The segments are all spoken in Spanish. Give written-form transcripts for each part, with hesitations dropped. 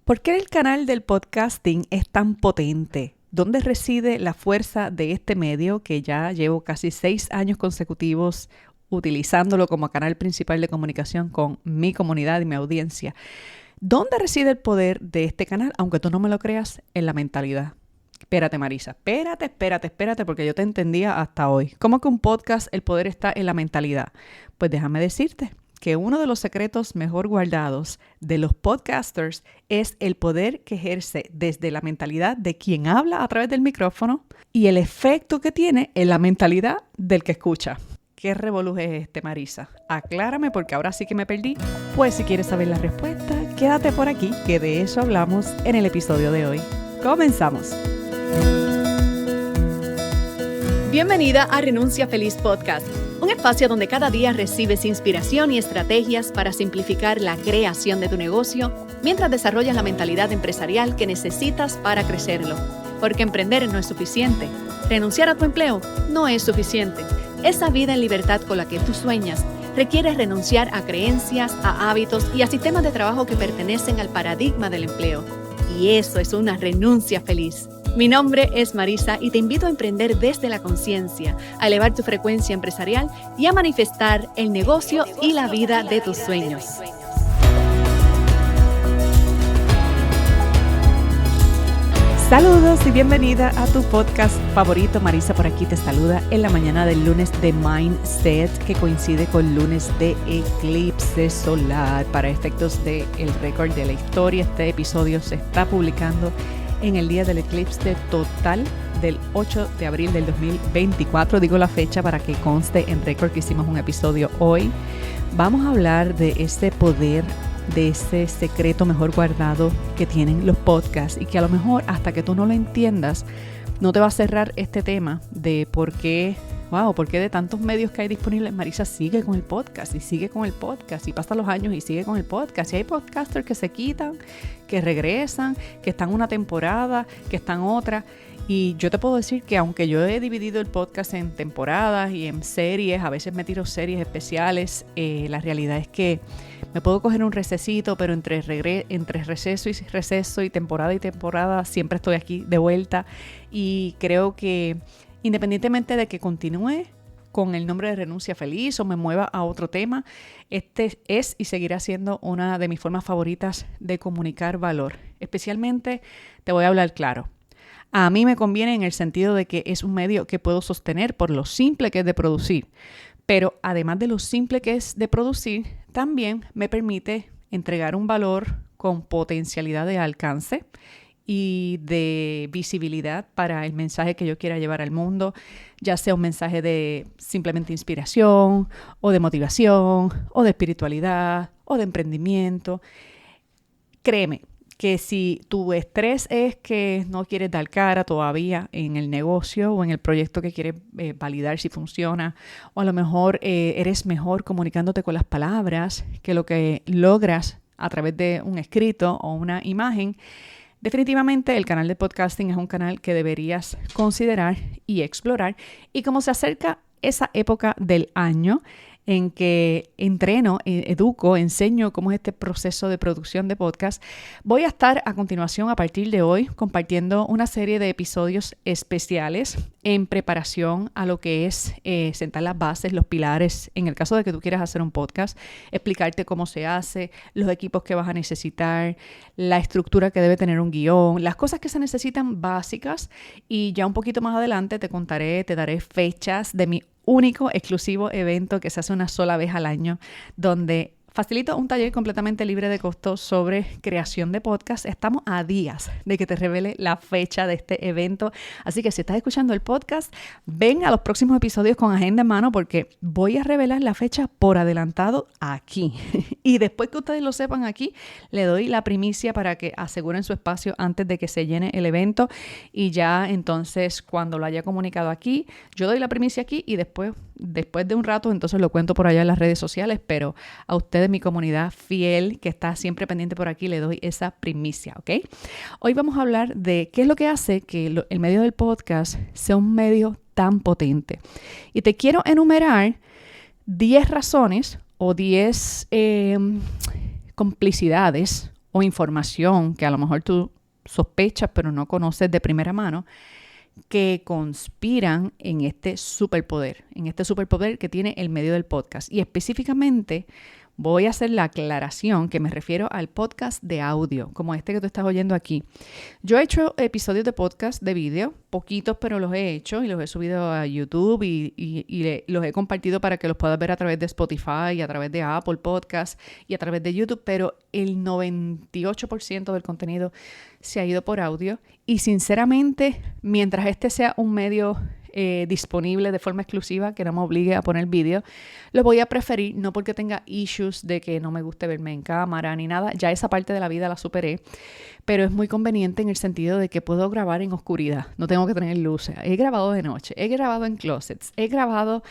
¿Por qué el canal del podcasting es tan potente? ¿Dónde reside la fuerza de este medio que ya llevo casi 6 años consecutivos utilizándolo como canal principal de comunicación con mi comunidad y mi audiencia? ¿Dónde reside el poder de este canal? Aunque tú no me lo creas, en la mentalidad. Espérate, Marisa, espérate, porque yo te entendía hasta hoy. ¿Cómo que un podcast, el poder está en la mentalidad? Pues déjame decirte que uno de los secretos mejor guardados de los podcasters es el poder que ejerce desde la mentalidad de quien habla a través del micrófono y el efecto que tiene en la mentalidad del que escucha. ¿Qué revoluje es este, Marisa? Aclárame porque ahora sí que me perdí. Pues si quieres saber la respuesta, quédate por aquí, que de eso hablamos en el episodio de hoy. ¡Comenzamos! Bienvenida a Renuncia Feliz Podcast, un espacio donde cada día recibes inspiración y estrategias para simplificar la creación de tu negocio mientras desarrollas la mentalidad empresarial que necesitas para crecerlo. Porque emprender no es suficiente. Renunciar a tu empleo no es suficiente. Esa vida en libertad con la que tú sueñas requiere renunciar a creencias, a hábitos y a sistemas de trabajo que pertenecen al paradigma del empleo. Y eso es una renuncia feliz. Mi nombre es Marisa y te invito a emprender desde la conciencia, a elevar tu frecuencia empresarial y a manifestar el negocio y la vida de tus sueños. Saludos y bienvenida a tu podcast favorito. Marisa por aquí te saluda en la mañana del lunes de Mindset, que coincide con lunes de eclipse solar. Para efectos del récord de la historia, este episodio se está publicando en el día del eclipse total del 8 de abril del 2024. Digo la fecha para que conste en récord que hicimos un episodio hoy. Vamos a hablar de ese poder, de ese secreto mejor guardado que tienen los podcasts y que a lo mejor hasta que tú no lo entiendas no te va a cerrar este tema de por qué de tantos medios que hay disponibles, Marisa sigue con el podcast y sigue con el podcast y pasan los años y sigue con el podcast. Y hay podcasters que se quitan, que regresan, que están una temporada, que están otra. Y yo te puedo decir que aunque yo he dividido el podcast en temporadas y en series, a veces me tiro series especiales, la realidad es que me puedo coger un recesito, pero entre receso y temporada siempre estoy aquí de vuelta. Y creo que independientemente de que continúe con el nombre de Renuncia Feliz o me mueva a otro tema, este es y seguirá siendo una de mis formas favoritas de comunicar valor. Especialmente, te voy a hablar claro. A mí me conviene en el sentido de que es un medio que puedo sostener por lo simple que es de producir. Pero además de lo simple que es de producir, también me permite entregar un valor con potencialidad de alcance y de visibilidad para el mensaje que yo quiera llevar al mundo, ya sea un mensaje de simplemente inspiración, o de motivación, o de espiritualidad, o de emprendimiento. Créeme que si tu estrés es que no quieres dar cara todavía en el negocio o en el proyecto que quieres validar si funciona, o a lo mejor eres mejor comunicándote con las palabras que lo que logras a través de un escrito o una imagen, definitivamente el canal de podcasting es un canal que deberías considerar y explorar. Y como se acerca esa época del año en que entreno, educo, enseño cómo es este proceso de producción de podcast, voy a estar a continuación, a partir de hoy, compartiendo una serie de episodios especiales en preparación a lo que es sentar las bases, los pilares, en el caso de que tú quieras hacer un podcast, explicarte cómo se hace, los equipos que vas a necesitar, la estructura que debe tener un guión, las cosas que se necesitan básicas, y ya un poquito más adelante te daré fechas de mi único, exclusivo evento que se hace una sola vez al año, donde facilito un taller completamente libre de costo sobre creación de podcast. Estamos a días de que te revele la fecha de este evento. Así que si estás escuchando el podcast, ven a los próximos episodios con agenda en mano porque voy a revelar la fecha por adelantado aquí. Y después que ustedes lo sepan aquí, le doy la primicia para que aseguren su espacio antes de que se llene el evento. Y ya entonces cuando lo haya comunicado aquí, yo doy la primicia aquí y después de un rato entonces lo cuento por allá en las redes sociales, pero a ustedes, mi comunidad fiel que está siempre pendiente por aquí, le doy esa primicia, ¿ok? Hoy vamos a hablar de qué es lo que hace que el medio del podcast sea un medio tan potente. Y te quiero enumerar 10 razones o 10 complicidades o información que a lo mejor tú sospechas pero no conoces de primera mano, que conspiran en este superpoder que tiene el medio del podcast. Y específicamente voy a hacer la aclaración que me refiero al podcast de audio, como este que tú estás oyendo aquí. Yo he hecho episodios de podcast de vídeo, poquitos, pero los he hecho y los he subido a YouTube y los he compartido para que los puedas ver a través de Spotify, a través de Apple Podcasts y a través de YouTube, pero el 98% del contenido se ha ido por audio y sinceramente, mientras este sea un medio disponible de forma exclusiva, que no me obligue a poner vídeo, lo voy a preferir, no porque tenga issues de que no me guste verme en cámara ni nada, ya esa parte de la vida la superé, pero es muy conveniente en el sentido de que puedo grabar en oscuridad, no tengo que tener luces, he grabado de noche, he grabado en closets, he grabado,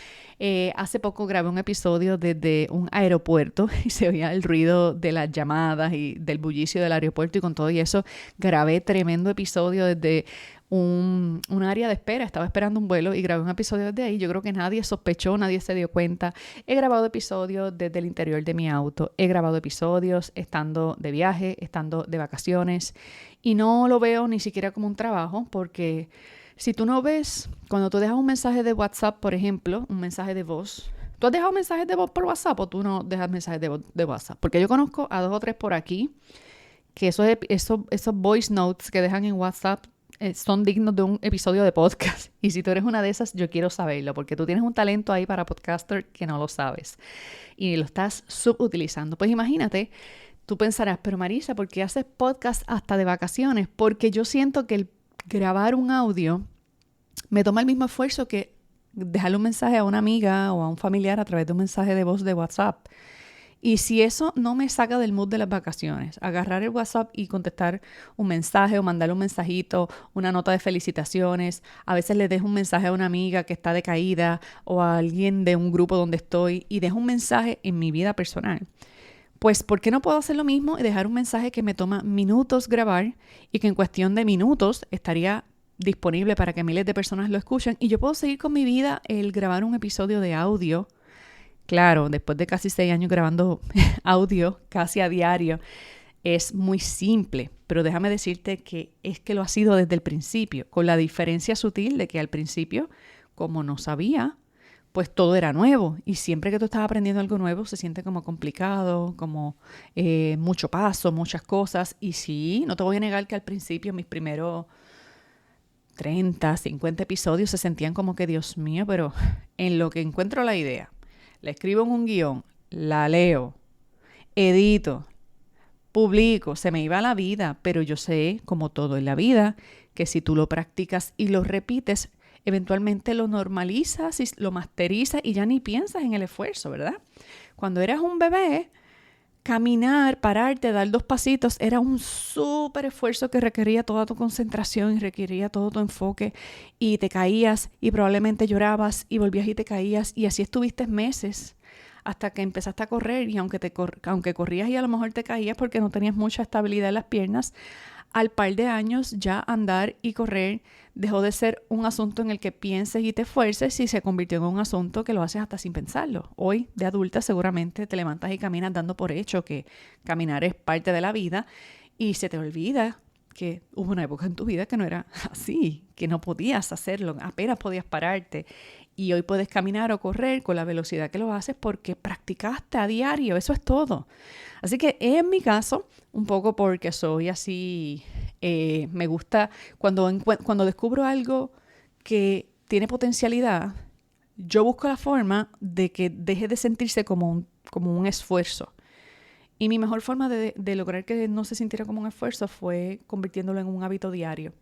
hace poco grabé un episodio desde un aeropuerto y se oía el ruido de las llamadas y del bullicio del aeropuerto y con todo y eso grabé tremendo episodio desde un área de espera, estaba esperando un vuelo y grabé un episodio desde ahí. Yo creo que nadie sospechó, nadie se dio cuenta. He grabado episodios desde el interior de mi auto, he grabado episodios estando de viaje, estando de vacaciones y no lo veo ni siquiera como un trabajo porque si tú no ves, cuando tú dejas un mensaje de WhatsApp, por ejemplo, un mensaje de voz, ¿tú has dejado mensajes de voz por WhatsApp o tú no dejas mensajes de voz de WhatsApp? Porque yo conozco a 2 o 3 por aquí que esos voice notes que dejan en WhatsApp son dignos de un episodio de podcast. Y si tú eres una de esas, yo quiero saberlo, porque tú tienes un talento ahí para podcaster que no lo sabes y lo estás subutilizando. Pues imagínate, tú pensarás, pero Marisa, ¿por qué haces podcast hasta de vacaciones? Porque yo siento que el grabar un audio me toma el mismo esfuerzo que dejarle un mensaje a una amiga o a un familiar a través de un mensaje de voz de WhatsApp. Y si eso no me saca del mood de las vacaciones, agarrar el WhatsApp y contestar un mensaje o mandarle un mensajito, una nota de felicitaciones, a veces le dejo un mensaje a una amiga que está decaída o a alguien de un grupo donde estoy y dejo un mensaje en mi vida personal. Pues, ¿por qué no puedo hacer lo mismo y dejar un mensaje que me toma minutos grabar y que en cuestión de minutos estaría disponible para que miles de personas lo escuchen y yo puedo seguir con mi vida el grabar un episodio de audio? Claro, después de casi 6 años grabando audio casi a diario, es muy simple, pero déjame decirte que es que lo ha sido desde el principio, con la diferencia sutil de que al principio, como no sabía, pues todo era nuevo y siempre que tú estás aprendiendo algo nuevo se siente como complicado, como mucho paso, muchas cosas y sí, no te voy a negar que al principio mis primeros 30, 50 episodios se sentían como que Dios mío, pero en lo que encuentro la idea, la escribo en un guión, la leo, edito, publico, se me iba la vida, pero yo sé, como todo en la vida, que si tú lo practicas y lo repites, eventualmente lo normalizas y lo masterizas y ya ni piensas en el esfuerzo, ¿verdad? Cuando eras un bebé, caminar, pararte, dar 2 pasitos, era un súper esfuerzo que requería toda tu concentración y requería todo tu enfoque y te caías y probablemente llorabas y volvías y te caías y así estuviste meses hasta que empezaste a correr y aunque corrías y a lo mejor te caías porque no tenías mucha estabilidad en las piernas, al par de años ya andar y correr dejó de ser un asunto en el que pienses y te esfuerces y se convirtió en un asunto que lo haces hasta sin pensarlo. Hoy, de adulta, seguramente te levantas y caminas dando por hecho que caminar es parte de la vida y se te olvida que hubo una época en tu vida que no era así, que no podías hacerlo, apenas podías pararte. Y hoy puedes caminar o correr con la velocidad que lo haces porque practicaste a diario, eso es todo. Así que en mi caso, un poco porque soy así, me gusta cuando descubro algo que tiene potencialidad, yo busco la forma de que deje de sentirse como un esfuerzo. Y mi mejor forma de lograr que no se sintiera como un esfuerzo fue convirtiéndolo en un hábito diario.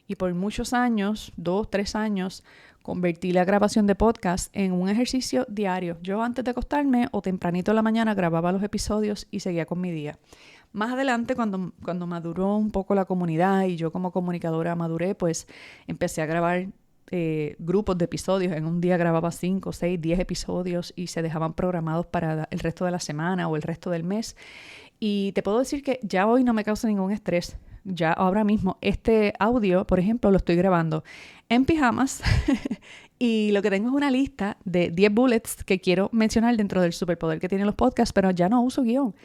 Y por muchos años, 2, 3 años, convertí la grabación de podcast en un ejercicio diario. Yo antes de acostarme o tempranito en la mañana grababa los episodios y seguía con mi día. Más adelante, cuando maduró un poco la comunidad y yo como comunicadora maduré, pues empecé a grabar grupos de episodios. En un día grababa 5, 6, 10 episodios y se dejaban programados para el resto de la semana o el resto del mes. Y te puedo decir que ya hoy no me causa ningún estrés. Ya ahora mismo este audio, por ejemplo, lo estoy grabando en pijamas y lo que tengo es una lista de 10 bullets que quiero mencionar dentro del superpoder que tienen los podcasts, pero ya no uso guión.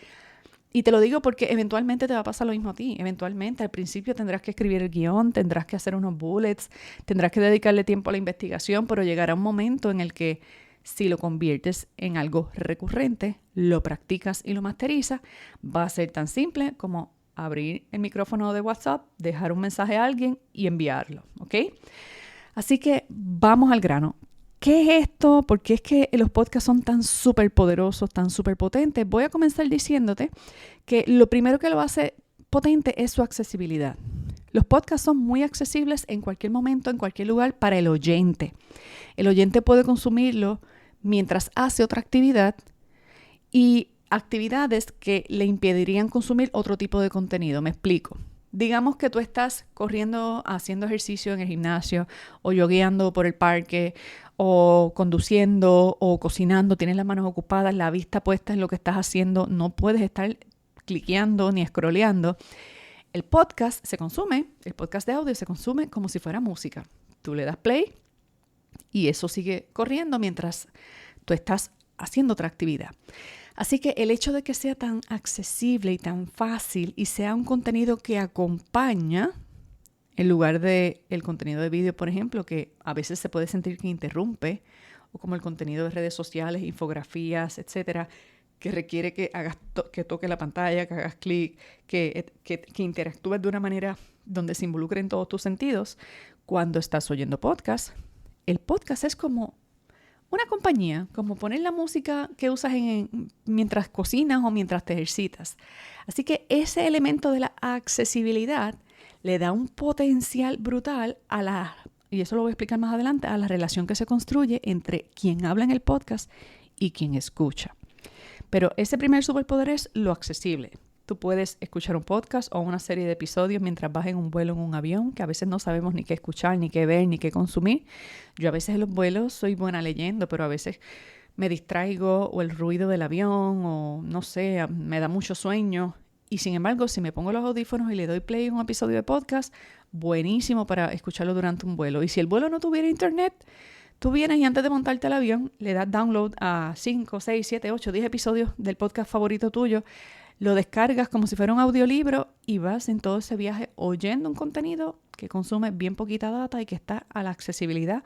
Y te lo digo porque eventualmente te va a pasar lo mismo a ti. Eventualmente, al principio tendrás que escribir el guión, tendrás que hacer unos bullets, tendrás que dedicarle tiempo a la investigación, pero llegará un momento en el que si lo conviertes en algo recurrente, lo practicas y lo masterizas, va a ser tan simple como abrir el micrófono de WhatsApp, dejar un mensaje a alguien y enviarlo, ¿ok? Así que vamos al grano. ¿Qué es esto? ¿Por qué es que los podcasts son tan súper poderosos, tan súper potentes? Voy a comenzar diciéndote que lo primero que lo hace potente es su accesibilidad. Los podcasts son muy accesibles en cualquier momento, en cualquier lugar para el oyente. El oyente puede consumirlo mientras hace otra actividad y actividades que le impedirían consumir otro tipo de contenido. Me explico. Digamos que tú estás corriendo, haciendo ejercicio en el gimnasio o yogueando por el parque o conduciendo o cocinando, tienes las manos ocupadas, la vista puesta en lo que estás haciendo, no puedes estar cliqueando ni scrolleando. El podcast de audio se consume como si fuera música. Tú le das play y eso sigue corriendo mientras tú estás haciendo otra actividad. Así que el hecho de que sea tan accesible y tan fácil y sea un contenido que acompaña, en lugar de el contenido de vídeo, por ejemplo, que a veces se puede sentir que interrumpe, o como el contenido de redes sociales, infografías, etcétera, que requiere que hagas que toques la pantalla, que hagas clic, que interactúes de una manera donde se involucren todos tus sentidos. Cuando estás oyendo podcast, el podcast es como una compañía, como poner la música que usas mientras cocinas o mientras te ejercitas. Así que ese elemento de la accesibilidad le da un potencial brutal y eso lo voy a explicar más adelante, a la relación que se construye entre quien habla en el podcast y quien escucha. Pero ese primer superpoder es lo accesible. Tú puedes escuchar un podcast o una serie de episodios mientras vas en un vuelo en un avión, que a veces no sabemos ni qué escuchar, ni qué ver, ni qué consumir. Yo a veces en los vuelos soy buena leyendo, pero a veces me distraigo o el ruido del avión o no sé, me da mucho sueño. Y sin embargo, si me pongo los audífonos y le doy play a un episodio de podcast, buenísimo para escucharlo durante un vuelo. Y si el vuelo no tuviera internet, tú vienes y antes de montarte al avión, le das download a 5, 6, 7, 8, 10 episodios del podcast favorito tuyo, lo descargas como si fuera un audiolibro y vas en todo ese viaje oyendo un contenido que consume bien poquita data y que está a la accesibilidad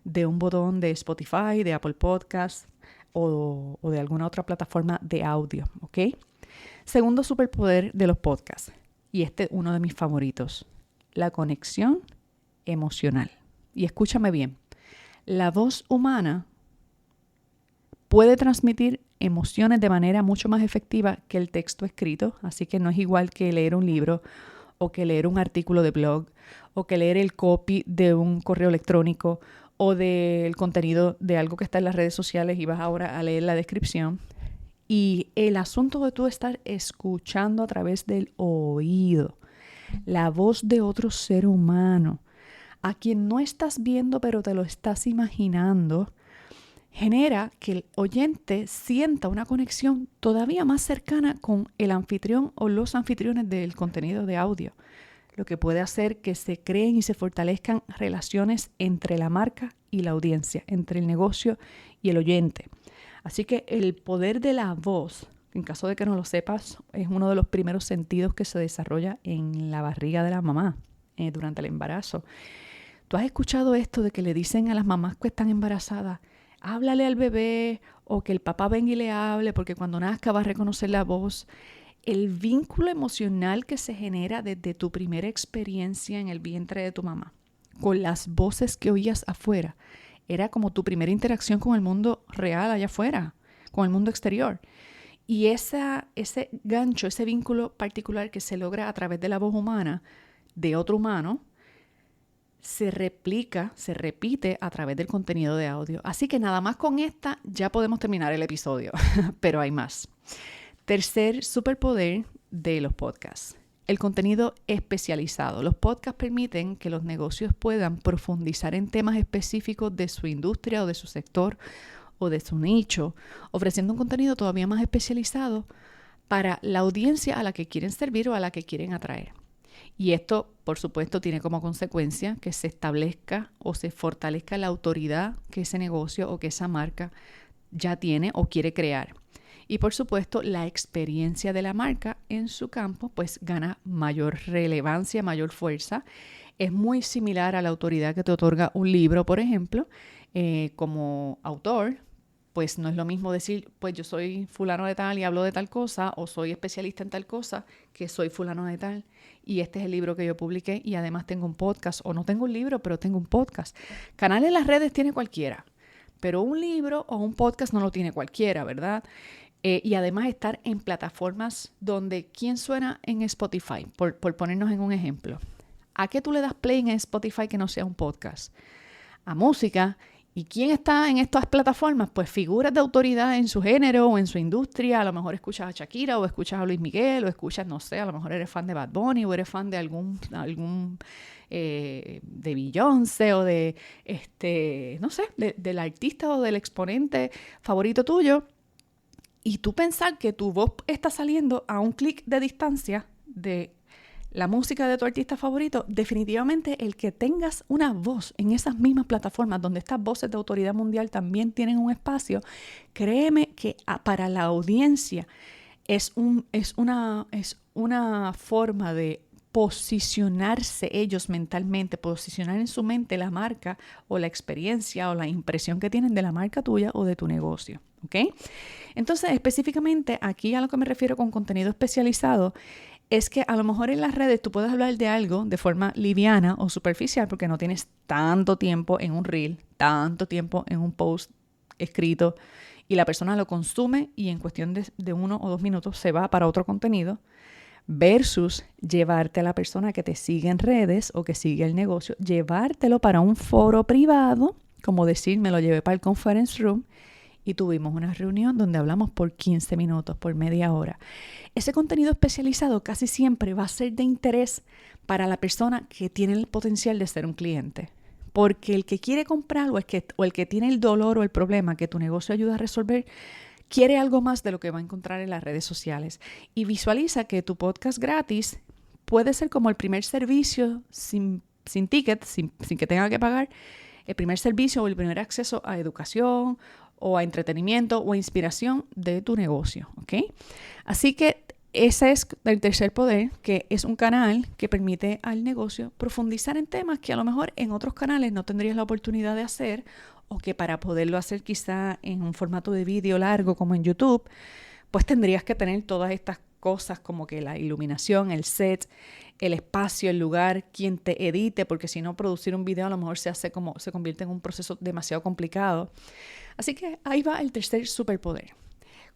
de un botón de Spotify, de Apple Podcasts o de alguna otra plataforma de audio, ¿ok? Segundo superpoder de los podcasts, y este es uno de mis favoritos, la conexión emocional. Y escúchame bien, la voz humana puede transmitir emociones de manera mucho más efectiva que el texto escrito, así que no es igual que leer un libro o que leer un artículo de blog o que leer el copy de un correo electrónico o del contenido de algo que está en las redes sociales y vas ahora a leer la descripción. Y el asunto de tú estar escuchando a través del oído, la voz de otro ser humano, a quien no estás viendo pero te lo estás imaginando, genera que el oyente sienta una conexión todavía más cercana con el anfitrión o los anfitriones del contenido de audio, lo que puede hacer que se creen y se fortalezcan relaciones entre la marca y la audiencia, entre el negocio y el oyente. Así que el poder de la voz, en caso de que no lo sepas, es uno de los primeros sentidos que se desarrolla en la barriga de la mamá durante el embarazo. ¿Tú has escuchado esto de que le dicen a las mamás que están embarazadas, háblale al bebé o que el papá venga y le hable porque cuando nazca va a reconocer la voz? El vínculo emocional que se genera desde tu primera experiencia en el vientre de tu mamá con las voces que oías afuera era como tu primera interacción con el mundo real allá afuera, con el mundo exterior. Y ese gancho, ese vínculo particular que se logra a través de la voz humana de otro humano, se repite a través del contenido de audio. Así que nada más con esta ya podemos terminar el episodio, pero hay más. Tercer superpoder de los podcasts, el contenido especializado. Los podcasts permiten que los negocios puedan profundizar en temas específicos de su industria o de su sector o de su nicho, ofreciendo un contenido todavía más especializado para la audiencia a la que quieren servir o a la que quieren atraer. Y esto, por supuesto, tiene como consecuencia que se establezca o se fortalezca la autoridad que ese negocio o que esa marca ya tiene o quiere crear. Y por supuesto, la experiencia de la marca en su campo pues gana mayor relevancia, mayor fuerza. Es muy similar a la autoridad que te otorga un libro, por ejemplo, como autor. Pues no es lo mismo decir, pues yo soy fulano de tal y hablo de tal cosa, o soy especialista en tal cosa, que soy fulano de tal y este es el libro que yo publiqué y además tengo un podcast, o no tengo un libro, pero tengo un podcast. Canal en las redes tiene cualquiera, pero un libro o un podcast no lo tiene cualquiera, ¿verdad? Y además estar en plataformas donde, ¿quién suena en Spotify? Por ponernos en un ejemplo. ¿A qué tú le das play en Spotify que no sea un podcast? A música. ¿Y quién está en estas plataformas? Pues figuras de autoridad en su género o en su industria. A lo mejor escuchas a Shakira o escuchas a Luis Miguel o escuchas, no sé, a lo mejor eres fan de Bad Bunny o eres fan de algún de Beyoncé o de, no sé, del artista o del exponente favorito tuyo. Y tú pensar que tu voz está saliendo a un clic de distancia de la música de tu artista favorito, definitivamente el que tengas una voz en esas mismas plataformas donde estas voces de autoridad mundial también tienen un espacio, créeme que para la audiencia es una forma de posicionarse ellos mentalmente, posicionar en su mente la marca o la experiencia o la impresión que tienen de la marca tuya o de tu negocio, ¿ok? Entonces, específicamente aquí a lo que me refiero con contenido especializado es que a lo mejor en las redes tú puedes hablar de algo de forma liviana o superficial porque no tienes tanto tiempo en un reel, tanto tiempo en un post escrito y la persona lo consume y en cuestión de 1 o 2 minutos se va para otro contenido versus llevarte a la persona que te sigue en redes o que sigue el negocio, llevártelo para un foro privado, como decir, me lo llevé para el conference room y tuvimos una reunión donde hablamos por 15 minutos, por media hora. Ese contenido especializado casi siempre va a ser de interés para la persona que tiene el potencial de ser un cliente. Porque el que quiere comprar o el que tiene el dolor o el problema que tu negocio ayuda a resolver, quiere algo más de lo que va a encontrar en las redes sociales. Y visualiza que tu podcast gratis puede ser como el primer servicio sin ticket, sin que tenga que pagar, el primer servicio o el primer acceso a educación o a entretenimiento o a inspiración de tu negocio, ¿ok? Así que ese es el tercer poder, que es un canal que permite al negocio profundizar en temas que a lo mejor en otros canales no tendrías la oportunidad de hacer o que para poderlo hacer quizá en un formato de vídeo largo como en YouTube, pues tendrías que tener todas estas cosas como que la iluminación, el set, el espacio, el lugar, quien te edite, porque si no producir un video a lo mejor se convierte en un proceso demasiado complicado. Así que ahí va el tercer superpoder.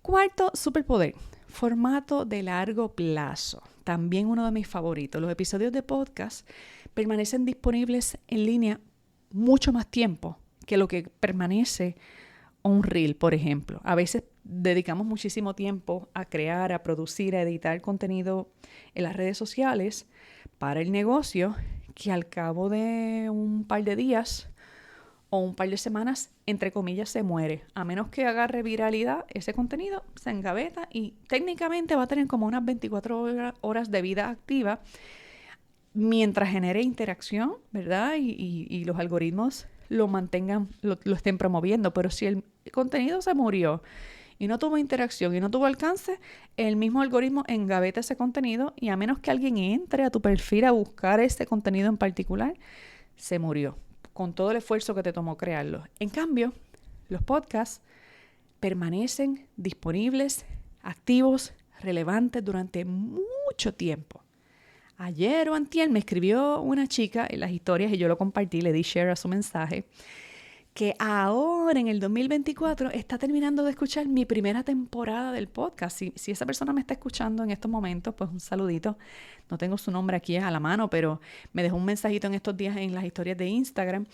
Cuarto superpoder, formato de largo plazo. También uno de mis favoritos. Los episodios de podcast permanecen disponibles en línea mucho más tiempo que lo que permanece un reel, por ejemplo. A veces dedicamos muchísimo tiempo a crear, a producir, a editar contenido en las redes sociales para el negocio, que al cabo de un par de días o un par de semanas, entre comillas, se muere. A menos que agarre viralidad, ese contenido se engaveta y técnicamente va a tener como unas 24 horas de vida activa mientras genere interacción, ¿verdad? Y los algoritmos lo mantengan, lo estén promoviendo. Pero si el contenido se murió y no tuvo interacción y no tuvo alcance, el mismo algoritmo engaveta ese contenido y a menos que alguien entre a tu perfil a buscar ese contenido en particular, se murió con todo el esfuerzo que te tomó crearlo. En cambio, los podcasts permanecen disponibles, activos, relevantes durante mucho tiempo. Ayer o antier me escribió una chica en las historias y yo lo compartí, le di share a su mensaje, que ahora en el 2024 está terminando de escuchar mi primera temporada del podcast. Si esa persona me está escuchando en estos momentos, pues un saludito. No tengo su nombre aquí a la mano, pero me dejó un mensajito en estos días en las historias de Instagram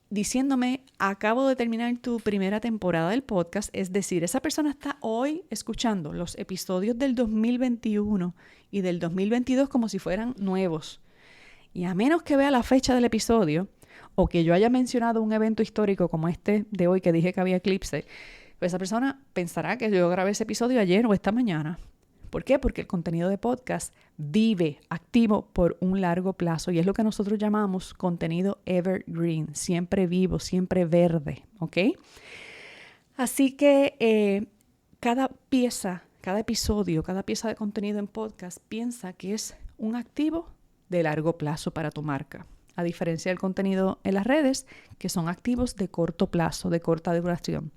diciéndome, acabo de terminar tu primera temporada del podcast. Es decir, esa persona está hoy escuchando los episodios del 2021 y del 2022 como si fueran nuevos. Y a menos que vea la fecha del episodio, o que yo haya mencionado un evento histórico como este de hoy que dije que había eclipse, pues esa persona pensará que yo grabé ese episodio ayer o esta mañana. ¿Por qué? Porque el contenido de podcast vive activo por un largo plazo y es lo que nosotros llamamos contenido evergreen, siempre vivo, siempre verde, ¿ok? Así que cada pieza, cada episodio, cada pieza de contenido en podcast, piensa que es un activo de largo plazo para tu marca. A diferencia del contenido en las redes, que son activos de corto plazo, de corta duración.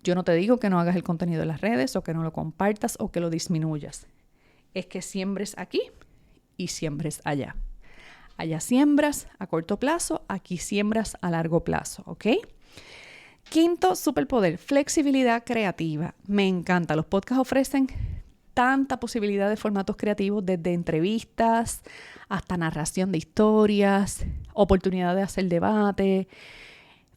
Yo no te digo que no hagas el contenido en las redes o que no lo compartas o que lo disminuyas. Es que siembres aquí y siembres allá. Allá siembras a corto plazo, aquí siembras a largo plazo, ¿ok? Quinto superpoder, flexibilidad creativa. Me encanta. Los podcasts ofrecen tanta posibilidad de formatos creativos, desde entrevistas hasta narración de historias, oportunidad de hacer debate,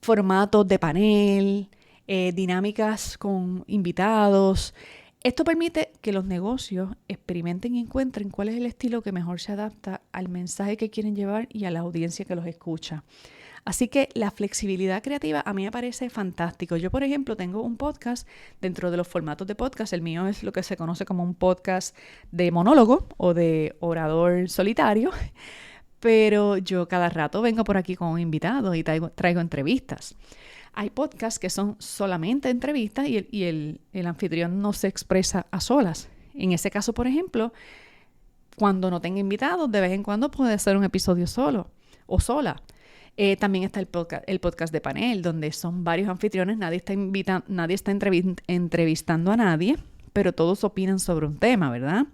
formatos de panel, dinámicas con invitados. Esto permite que los negocios experimenten y encuentren cuál es el estilo que mejor se adapta al mensaje que quieren llevar y a la audiencia que los escucha. Así que la flexibilidad creativa a mí me parece fantástico. Yo, por ejemplo, tengo un podcast dentro de los formatos de podcast. El mío es lo que se conoce como un podcast de monólogo o de orador solitario. Pero yo cada rato vengo por aquí con un invitado y traigo entrevistas. Hay podcasts que son solamente entrevistas y el anfitrión no se expresa a solas. En ese caso, por ejemplo, cuando no tenga invitados, de vez en cuando puede ser un episodio solo o sola. También está el podcast de panel, donde son varios anfitriones, nadie está entrevistando a nadie, pero todos opinan sobre un tema, ¿verdad?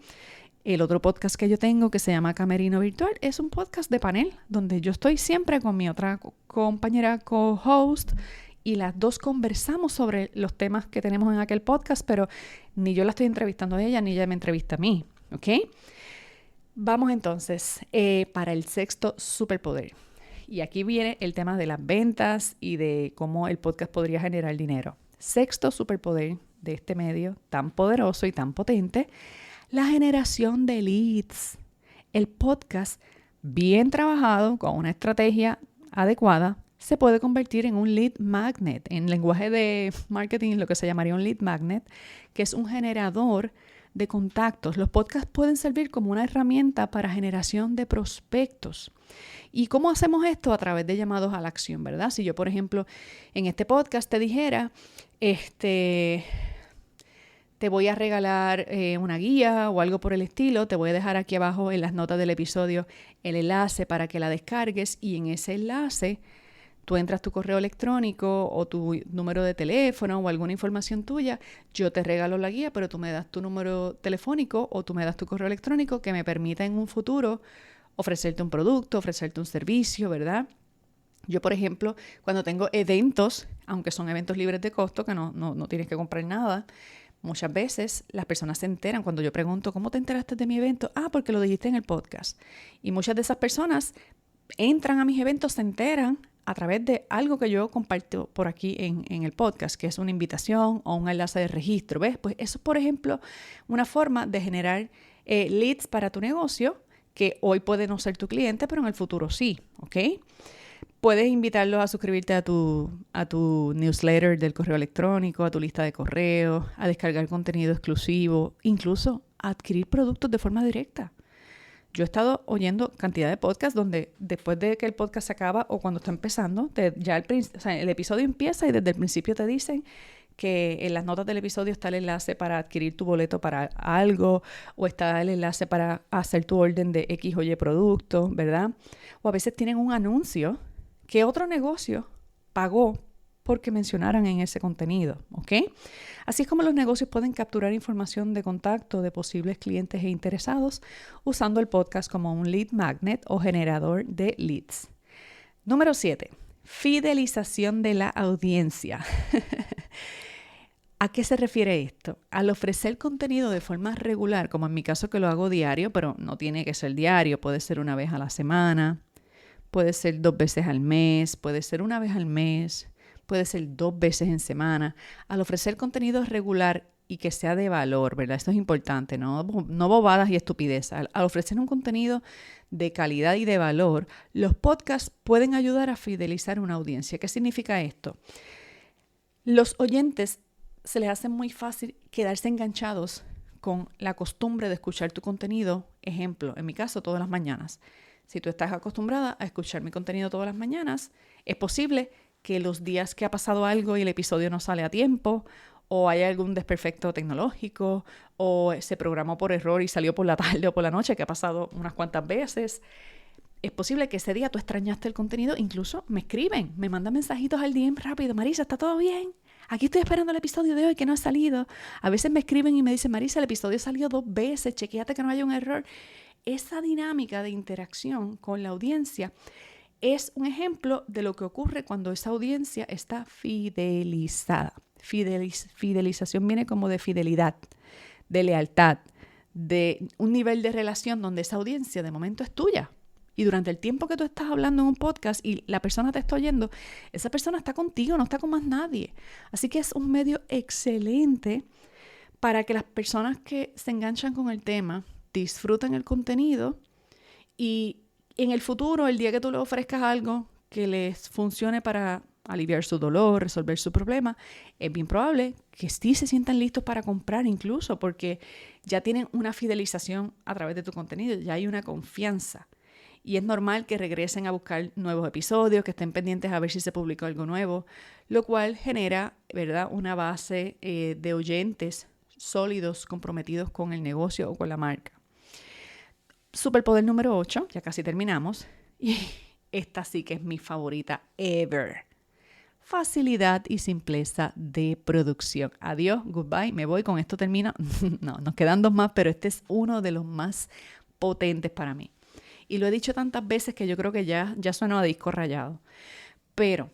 El otro podcast que yo tengo, que se llama Camerino Virtual, es un podcast de panel, donde yo estoy siempre con mi otra compañera co-host y las dos conversamos sobre los temas que tenemos en aquel podcast, pero ni yo la estoy entrevistando a ella, ni ella me entrevista a mí, ¿ok? Vamos entonces para el sexto superpoder. Y aquí viene el tema de las ventas y de cómo el podcast podría generar dinero. Sexto superpoder de este medio tan poderoso y tan potente, la generación de leads. El podcast, bien trabajado, con una estrategia adecuada, se puede convertir en un lead magnet. En lenguaje de marketing, lo que se llamaría un lead magnet, que es un generador de contactos. Los podcasts pueden servir como una herramienta para generación de prospectos. ¿Y cómo hacemos esto? A través de llamados a la acción, ¿verdad? Si yo, por ejemplo, en este podcast te dijera, te voy a regalar una guía o algo por el estilo, te voy a dejar aquí abajo en las notas del episodio el enlace para que la descargues y en ese enlace tú entras tu correo electrónico o tu número de teléfono o alguna información tuya, yo te regalo la guía, pero tú me das tu número telefónico o tú me das tu correo electrónico que me permita en un futuro ofrecerte un producto, ofrecerte un servicio, ¿verdad? Yo, por ejemplo, cuando tengo eventos, aunque son eventos libres de costo, que no tienes que comprar nada, muchas veces las personas se enteran cuando yo pregunto, ¿cómo te enteraste de mi evento? Ah, porque lo dijiste en el podcast. Y muchas de esas personas entran a mis eventos, se enteran a través de algo que yo comparto por aquí en el podcast, que es una invitación o un enlace de registro. ¿Ves? Pues eso es, por ejemplo, una forma de generar leads para tu negocio, que hoy puede no ser tu cliente, pero en el futuro sí, ¿ok? Puedes invitarlos a suscribirte a tu newsletter del correo electrónico, a tu lista de correo, a descargar contenido exclusivo, incluso a adquirir productos de forma directa. Yo he estado oyendo cantidad de podcasts donde después de que el podcast se acaba o cuando está empezando, el episodio empieza y desde el principio te dicen que en las notas del episodio está el enlace para adquirir tu boleto para algo o está el enlace para hacer tu orden de X o Y producto, ¿verdad? O a veces tienen un anuncio que otro negocio pagó porque mencionaran en ese contenido, ¿ok? Así es como los negocios pueden capturar información de contacto de posibles clientes e interesados usando el podcast como un lead magnet o generador de leads. Número 7. Fidelización de la audiencia. ¿A qué se refiere esto? Al ofrecer contenido de forma regular, como en mi caso que lo hago diario, pero no tiene que ser diario, puede ser una vez a la semana, puede ser 2 veces al mes, puede ser una vez al mes, puede ser 2 veces en semana. Al ofrecer contenido regular y que sea de valor, ¿verdad? Esto es importante, no bobadas y estupidez. Al ofrecer un contenido de calidad y de valor, los podcasts pueden ayudar a fidelizar una audiencia. ¿Qué significa esto? Los oyentes se les hace muy fácil quedarse enganchados con la costumbre de escuchar tu contenido. Ejemplo, en mi caso, todas las mañanas. Si tú estás acostumbrada a escuchar mi contenido todas las mañanas, es posible que los días que ha pasado algo y el episodio no sale a tiempo o hay algún desperfecto tecnológico, o se programó por error y salió por la tarde o por la noche, que ha pasado unas cuantas veces. Es posible que ese día tú extrañaste el contenido, incluso me escriben, me mandan mensajitos al DM rápido. Marisa, ¿está todo bien? Aquí estoy esperando el episodio de hoy que no ha salido. A veces me escriben y me dicen, Marisa, el episodio salió 2 veces, chequéate que no haya un error. Esa dinámica de interacción con la audiencia es un ejemplo de lo que ocurre cuando esa audiencia está fidelizada. Fidelización viene como de fidelidad, de lealtad, de un nivel de relación donde esa audiencia de momento es tuya. Y durante el tiempo que tú estás hablando en un podcast y la persona te está oyendo, esa persona está contigo, no está con más nadie. Así que es un medio excelente para que las personas que se enganchan con el tema disfruten el contenido y en el futuro, el día que tú le ofrezcas algo que les funcione para aliviar su dolor, resolver su problema, es bien probable que sí se sientan listos para comprar incluso porque ya tienen una fidelización a través de tu contenido, ya hay una confianza. Y es normal que regresen a buscar nuevos episodios, que estén pendientes a ver si se publicó algo nuevo, lo cual genera, ¿verdad?, una base de oyentes sólidos, comprometidos con el negocio o con la marca. Superpoder número 8, ya casi terminamos. Y esta sí que es mi favorita ever. Facilidad y simpleza de producción. Adiós, goodbye, me voy, con esto termino. No, nos quedan 2 más, pero este es uno de los más potentes para mí. Y lo he dicho tantas veces que yo creo que ya suena a disco rayado. Pero,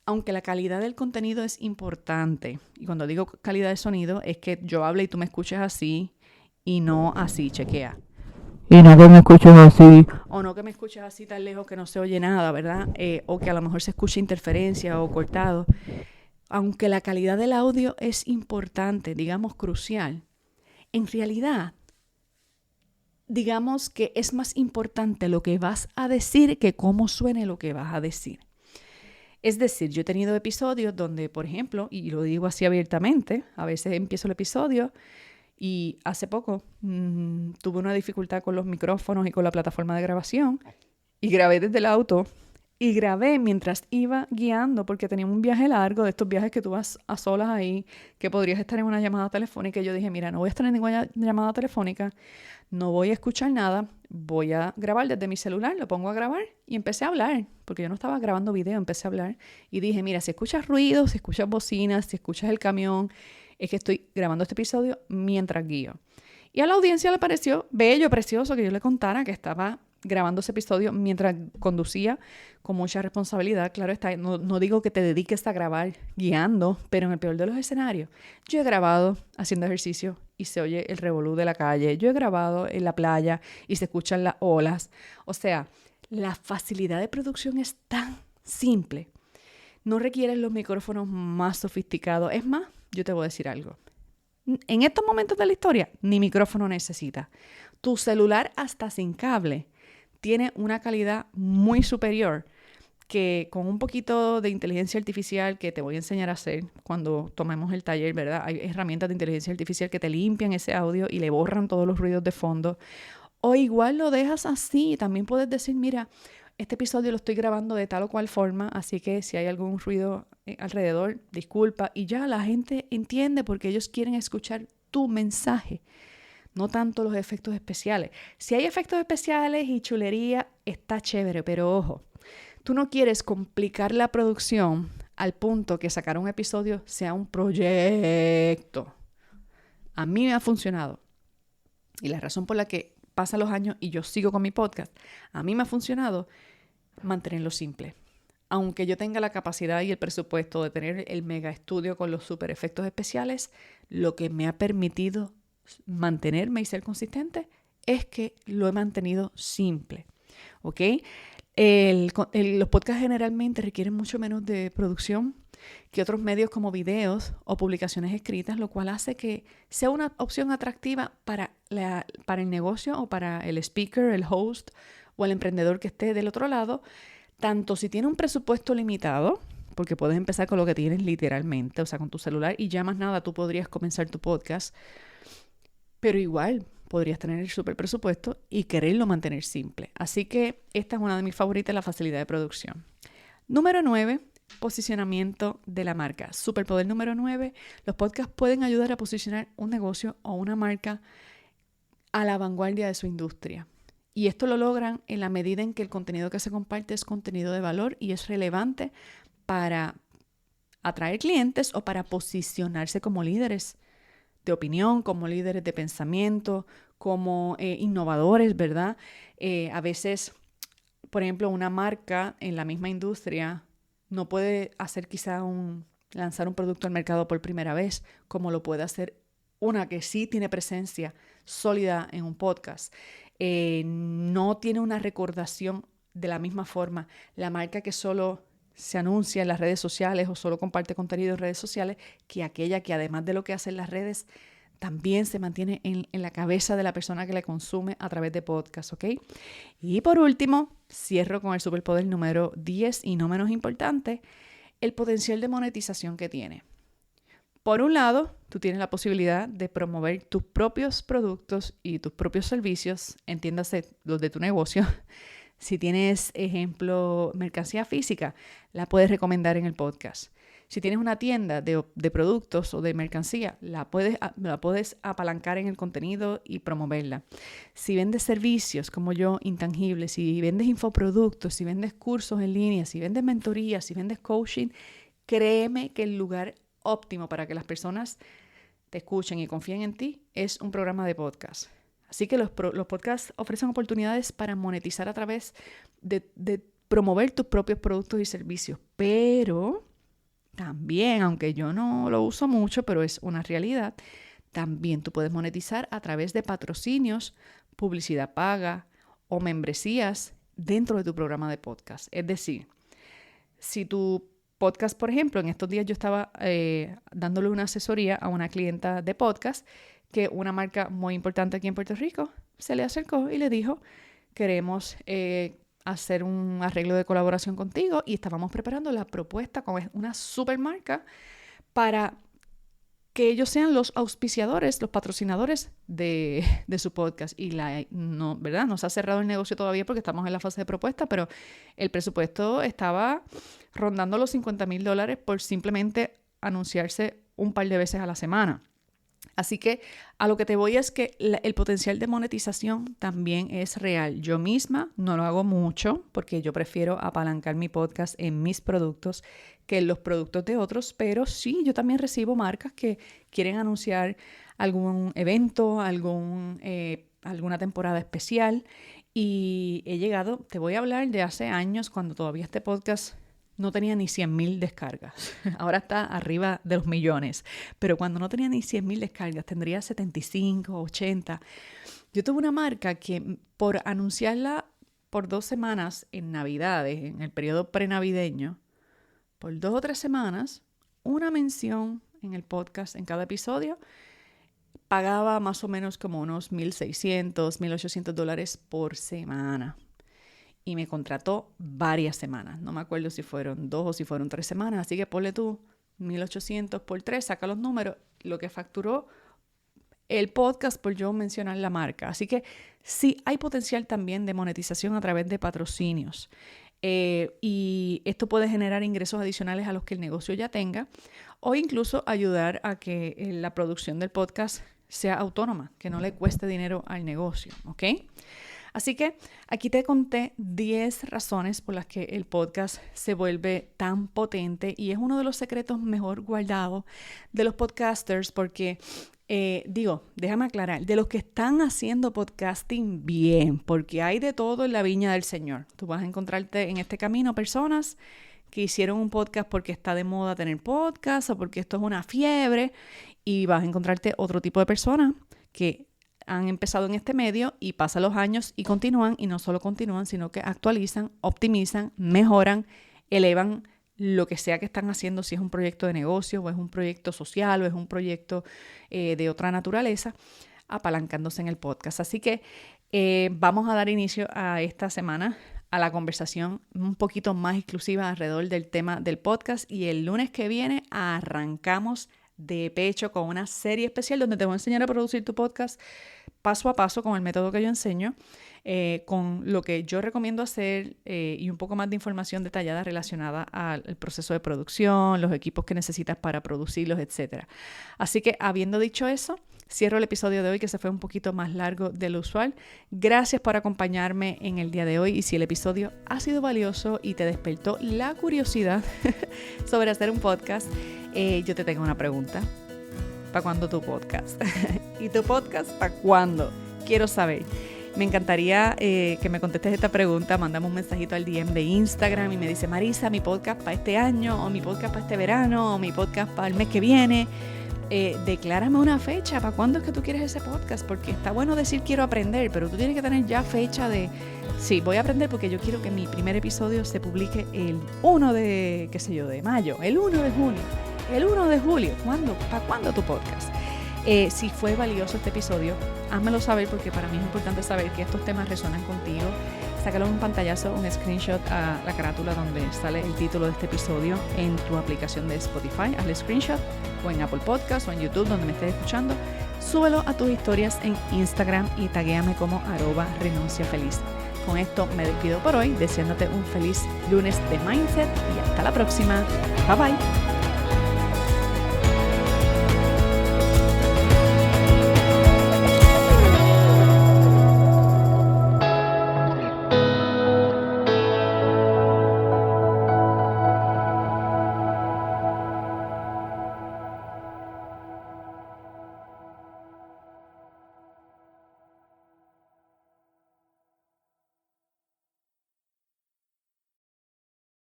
aunque la calidad del contenido es importante, y cuando digo calidad de sonido, es que yo hable y tú me escuches así y no así, chequea. Y no que me escuches así. O no que me escuches así tan lejos que no se oye nada, ¿verdad? O que a lo mejor se escuche interferencia o cortado. Aunque la calidad del audio es importante, digamos crucial, en realidad digamos que es más importante lo que vas a decir que cómo suene lo que vas a decir. Es decir, yo he tenido episodios donde, por ejemplo, y lo digo así abiertamente, a veces empiezo el episodio y hace poco tuve una dificultad con los micrófonos y con la plataforma de grabación y grabé desde el auto y grabé mientras iba guiando porque tenía un viaje largo, de estos viajes que tú vas a solas ahí, que podrías estar en una llamada telefónica. Y yo dije, mira, no voy a estar en ninguna llamada telefónica, no voy a escuchar nada, voy a grabar desde mi celular, lo pongo a grabar y empecé a hablar, porque yo no estaba grabando video, empecé a hablar y dije, mira, si escuchas ruidos, si escuchas bocinas, si escuchas el camión, es que estoy grabando este episodio mientras guío. Y a la audiencia le pareció bello, precioso que yo le contara que estaba grabando ese episodio mientras conducía con mucha responsabilidad. Claro está, no digo que te dediques a grabar guiando, pero en el peor de los escenarios, yo he grabado haciendo ejercicio y se oye el revolú de la calle. Yo he grabado en la playa y se escuchan las olas. O sea, la facilidad de producción es tan simple. No requieren los micrófonos más sofisticados. Es más, yo te voy a decir algo. En estos momentos de la historia, ni micrófono necesitas. Tu celular hasta sin cable tiene una calidad muy superior que con un poquito de inteligencia artificial que te voy a enseñar a hacer cuando tomemos el taller, ¿verdad? Hay herramientas de inteligencia artificial que te limpian ese audio y le borran todos los ruidos de fondo. O igual lo dejas así. También puedes decir, mira, este episodio lo estoy grabando de tal o cual forma, así que si hay algún ruido alrededor, disculpa. Y ya la gente entiende porque ellos quieren escuchar tu mensaje. No tanto los efectos especiales. Si hay efectos especiales y chulería, está chévere, pero ojo, tú no quieres complicar la producción al punto que sacar un episodio sea un proyecto. A mí me ha funcionado. Y la razón por la que pasan los años y yo sigo con mi podcast, a mí me ha funcionado mantenerlo simple. Aunque yo tenga la capacidad y el presupuesto de tener el mega estudio con los super efectos especiales, lo que me ha permitido mantenerme y ser consistente es que lo he mantenido simple, ¿ok? Los podcasts generalmente requieren mucho menos de producción que otros medios como videos o publicaciones escritas, lo cual hace que sea una opción atractiva para el negocio o para el speaker, el host o el emprendedor que esté del otro lado, tanto si tiene un presupuesto limitado, porque puedes empezar con lo que tienes literalmente, o sea, con tu celular y ya más nada tú podrías comenzar tu podcast. Pero igual podrías tener el super presupuesto y quererlo mantener simple. Así que esta es una de mis favoritas, la facilidad de producción. Número 9, posicionamiento de la marca. Superpoder número 9, los podcasts pueden ayudar a posicionar un negocio o una marca a la vanguardia de su industria. Y esto lo logran en la medida en que el contenido que se comparte es contenido de valor y es relevante para atraer clientes o para posicionarse como líderes de opinión, como líderes de pensamiento, como innovadores, ¿verdad? A veces, por ejemplo, una marca en la misma industria no puede hacer lanzar un producto al mercado por primera vez, como lo puede hacer una que sí tiene presencia sólida en un podcast. No tiene una recordación de la misma forma. La marca que solo se anuncia en las redes sociales o solo comparte contenido en redes sociales, que aquella que además de lo que hace en las redes, también se mantiene en la cabeza de la persona que la consume a través de podcast, ¿ok? Y por último, cierro con el superpoder número 10 y no menos importante, el potencial de monetización que tiene. Por un lado, tú tienes la posibilidad de promover tus propios productos y tus propios servicios, entiéndase los de tu negocio. Si tienes, ejemplo, mercancía física, la puedes recomendar en el podcast. Si tienes una tienda de productos o de mercancía, la puedes apalancar en el contenido y promoverla. Si vendes servicios como yo, intangibles, si vendes infoproductos, si vendes cursos en línea, si vendes mentorías, si vendes coaching, créeme que el lugar óptimo para que las personas te escuchen y confíen en ti es un programa de podcast. Así que los podcasts ofrecen oportunidades para monetizar a través de promover tus propios productos y servicios. Pero también, aunque yo no lo uso mucho, pero es una realidad, también tú puedes monetizar a través de patrocinios, publicidad paga o membresías dentro de tu programa de podcast. Es decir, si tu podcast, por ejemplo, en estos días yo estaba dándole una asesoría a una clienta de podcast que una marca muy importante aquí en Puerto Rico se le acercó y le dijo, queremos hacer un arreglo de colaboración contigo, y estábamos preparando la propuesta con una super marca para que ellos sean los auspiciadores, los patrocinadores de su podcast. Y ¿verdad? No se ha cerrado el negocio todavía porque estamos en la fase de propuesta, pero el presupuesto estaba rondando los $50,000 por simplemente anunciarse un par de veces a la semana. Así que a lo que te voy es que el potencial de monetización también es real. Yo misma no lo hago mucho porque yo prefiero apalancar mi podcast en mis productos que en los productos de otros, pero sí, yo también recibo marcas que quieren anunciar algún evento, alguna temporada especial, y te voy a hablar de hace años cuando todavía este podcast no tenía ni 100,000 descargas. Ahora está arriba de los millones. Pero cuando no tenía ni 100,000 descargas, tendría 75, 80. Yo tuve una marca que por anunciarla por 2 semanas en Navidades, en el periodo prenavideño, por 2 o 3 semanas, una mención en el podcast, en cada episodio, pagaba más o menos como unos $1,600, $1,800 por semana. Y me contrató varias semanas. No me acuerdo si fueron 2 o si fueron 3 semanas. Así que ponle tú 1,800 por 3, saca los números, lo que facturó el podcast por yo mencionar la marca. Así que sí hay potencial también de monetización a través de patrocinios. Y esto puede generar ingresos adicionales a los que el negocio ya tenga, o incluso ayudar a que la producción del podcast sea autónoma, que no le cueste dinero al negocio, ¿ok? Así que aquí te conté 10 razones por las que el podcast se vuelve tan potente, y es uno de los secretos mejor guardados de los podcasters porque, déjame aclarar, de los que están haciendo podcasting bien, porque hay de todo en la viña del Señor. Tú vas a encontrarte en este camino personas que hicieron un podcast porque está de moda tener podcast o porque esto es una fiebre, y vas a encontrarte otro tipo de personas que han empezado en este medio y pasan los años y continúan, y no solo continúan, sino que actualizan, optimizan, mejoran, elevan lo que sea que están haciendo, si es un proyecto de negocio o es un proyecto social o es un proyecto de otra naturaleza, apalancándose en el podcast. Así que vamos a dar inicio a esta semana a la conversación un poquito más exclusiva alrededor del tema del podcast, y el lunes que viene arrancamos de pecho con una serie especial donde te voy a enseñar a producir tu podcast paso a paso con el método que yo enseño, con lo que yo recomiendo hacer y un poco más de información detallada relacionada al proceso de producción, los equipos que necesitas para producirlos, etc. Así que, habiendo dicho eso, cierro el episodio de hoy, que se fue un poquito más largo de lo usual. Gracias por acompañarme en el día de hoy, y si el episodio ha sido valioso y te despertó la curiosidad sobre hacer un podcast, yo te tengo una pregunta. ¿Para cuándo tu podcast? ¿Y tu podcast para cuándo? Quiero saber. Me encantaría que me contestes esta pregunta. Mándame un mensajito al DM de Instagram y me dice: Marisa, mi podcast para este año, o mi podcast para este verano, o mi podcast para el mes que viene. Declárame una fecha. ¿Para cuándo es que tú quieres ese podcast? Porque está bueno decir quiero aprender, pero tú tienes que tener ya fecha de... Sí, voy a aprender porque yo quiero que mi primer episodio se publique el 1 de, qué sé yo, de mayo, el 1 de junio, el 1 de julio. ¿Para cuándo tu podcast? Si fue valioso este episodio, házmelo saber, porque para mí es importante saber que estos temas resuenan contigo. Sácalo un pantallazo, un screenshot a la carátula donde sale el título de este episodio en tu aplicación de Spotify. Hazle screenshot, o en Apple Podcast, o en YouTube, donde me estés escuchando. Súbelo a tus historias en Instagram y taguéame como @renunciafeliz. Con esto me despido por hoy, deseándote un feliz lunes de Mindset, y hasta la próxima. Bye bye.